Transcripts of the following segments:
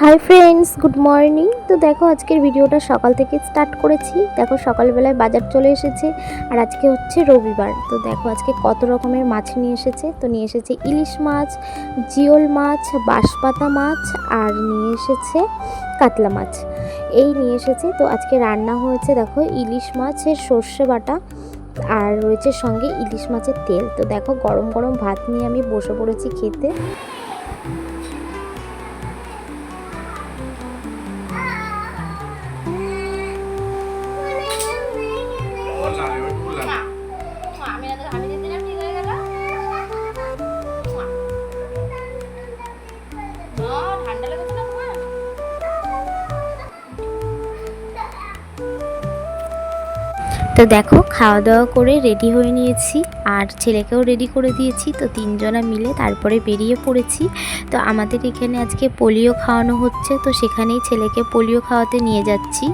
Hi friends, good morning. তো দেখো আজকের ভিডিওটা সকাল থেকে স্টার্ট করেছি। দেখো সকালবেলায় বাজার চলে এসেছে আর আজকে হচ্ছে রবিবার। তো দেখো আজকে কত রকমের মাছ নিয়ে এসেছে। তো নিয়ে এসেছে ইলিশ মাছ, জিওল মাছ, বাঁশপাতা মাছ আর নিয়ে এসেছে কাতলা মাছ। এই নিয়ে এসেছে। তো আজকে রান্না হয়েছে দেখো ইলিশ মাছের সর্ষে বাটা আর রয়েছে সঙ্গে ইলিশ মাছের তেল। তো দেখো গরম গরম ভাত নিয়ে আমি বসে পড়েছি খেতে। তো দেখো খাওয়া দাওয়া করে রেডি হয়ে নিয়েছি আর ছেলেকেও রেডি করে দিয়েছি। তো তিনজনা মিলে তারপরে বেরিয়ে পড়েছি। তো আমাদের এখানে আজকে পোলিও খাওয়ানো হচ্ছে, তো সেখানেই ছেলেকে পোলিও খাওয়াতে নিয়ে যাচ্ছি।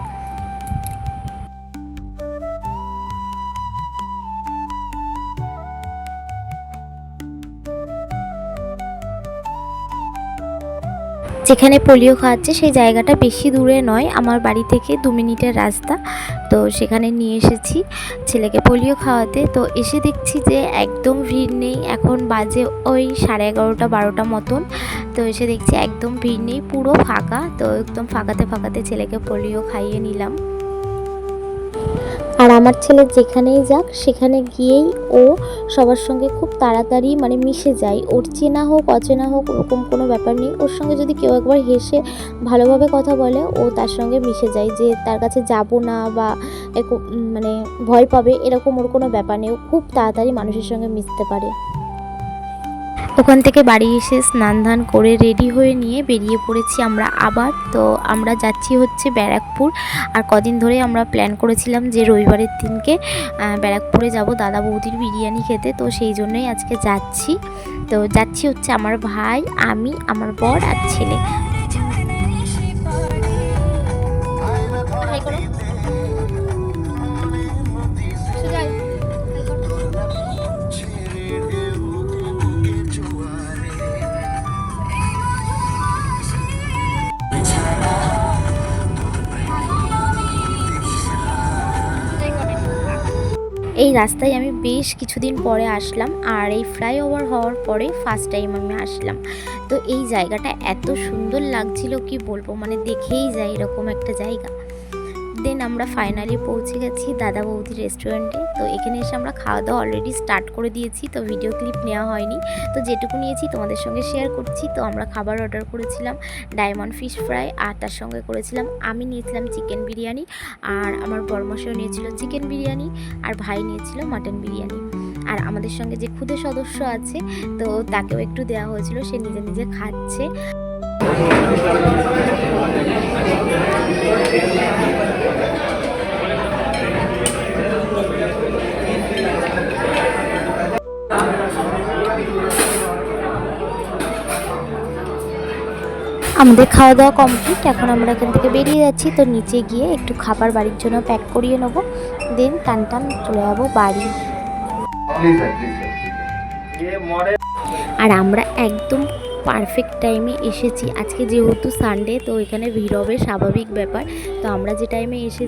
যেখানে পোলিও খাওয়াচ্ছে সেই জায়গাটা বেশি দূরে নয়, আমার বাড়ি থেকে 2 মিনিটের রাস্তা। তো সেখানে নিয়ে এসেছি ছেলেকে পোলিও খাওয়াতে। তো এসে দেখছি যে একদম ভিড় নেই। এখন বাজে ওই 11:30-12টা মতন। তো এসে দেখছি একদম ভিড় নেই, পুরো ফাঁকা। তো একদম ফাঁকাতে ছেলেকে পোলিও খাইয়ে নিলাম। আর আমার ছেলে যেখানেই যাক সেখানে গিয়েই ও সবার সঙ্গে খুব তাড়াতাড়ি মিশে যায়। ওর চেনা হোক অচেনা হোক ওরকম কোনো ব্যাপার নেই। ওর সঙ্গে যদি কেউ একবার হেসে ভালোভাবে কথা বলে ও তার সঙ্গে মিশে যায়, যে তার কাছে যাব না বা ভয় পাবে এরকম ওর কোনো ব্যাপার নেই। ও খুব তাড়াতাড়ি মানুষের সঙ্গে মিশতে পারে। ওখান থেকে বাড়ি এসে স্নান ধান করে রেডি হয়ে নিয়ে বেরিয়ে পড়েছি আমরা আবার। তো আমরা যাচ্ছি হচ্ছে ব্যারাকপুর। আর কদিন ধরে আমরা প্ল্যান করেছিলাম যে রবিবারের দিনকে ব্যারাকপুরে যাব দাদা বৌদির বিরিয়ানি খেতে। তো সেই জন্যই আজকে যাচ্ছি। তো যাচ্ছি হচ্ছে আমার ভাই, আমি, আমার বর আর ছেলে। এই রাস্তায় আমি বেশ কিছুদিন পরে আসলাম, আর এই ফ্লাইওভার হওয়ার পরে ফার্স্ট টাইম আমি আসলাম। তো এই জায়গাটা এত সুন্দর লাগছিল কি বলবো, দেখেই যায় এরকম একটা জায়গা। দেন আমরা ফাইনালি পৌঁছে গেছি দাদা বৌদির রেস্টুরেন্টে। তো এখানে এসে আমরা খাওয়া দাওয়া অলরেডি স্টার্ট করে দিয়েছি। তো ভিডিও ক্লিপ নেওয়া হয়নি, তো যেটুকু নিয়েছি তোমাদের সঙ্গে শেয়ার করছি। তো আমরা খাবার অর্ডার করেছিলাম ডায়মন্ড ফিশ ফ্রাই, আর তার সঙ্গে করেছিলাম আমি নিয়েছিলাম চিকেন বিরিয়ানি, আর আমার বরমশাইও নিয়েছিল চিকেন বিরিয়ানি, আর ভাই নিয়েছিল মাটন বিরিয়ানি। আর আমাদের সঙ্গে যে খুদে সদস্য আছে তো তাকেও একটু দেওয়া হয়েছিল, সে নিজে নিজে খাচ্ছে। আমাদের খাওয়া দাওয়া কমপ্লিট, এখন আমরা এখান থেকে বেরিয়ে যাচ্ছি। তো নিচে গিয়ে একটু খাবার বাড়ির জন্য প্যাক করিয়ে নেবো, দেন টান চলে যাবো বাড়ি। আর আমরা একদম পারফেক্ট টাইমে এসেছি। আজকে যেহেতু সানডে তো এখানে ভিড় হবে স্বাভাবিক ব্যাপার। তো আমরা যে টাইমে এসে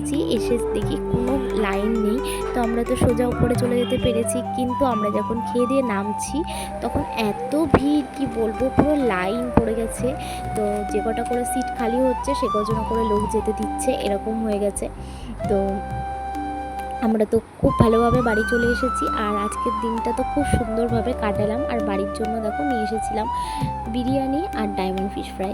দেখি কোনো লাইন নেই। তো আমরা তো সোজা উপরে চলে যেতে পেরেছি, কিন্তু আমরা যখন খেয়ে দিয়ে নামছি তখন এত ভিড় কি বলবো, পুরো লাইন পড়ে গেছে। তো যে কটা করে সিট খালি হচ্ছে সে কজন করে লোক যেতে দিচ্ছে, এরকম হয়ে গেছে। তো আমরা তো খুব ভালোভাবে বাড়ি চলে এসেছি, আর আজকের দিনটা তো খুব সুন্দরভাবে কাটালাম। আর বাড়ির জন্য দেখো নিয়ে এসেছিলাম বিরিয়ানি আর ডায়মন্ড ফিশ ফ্রাই।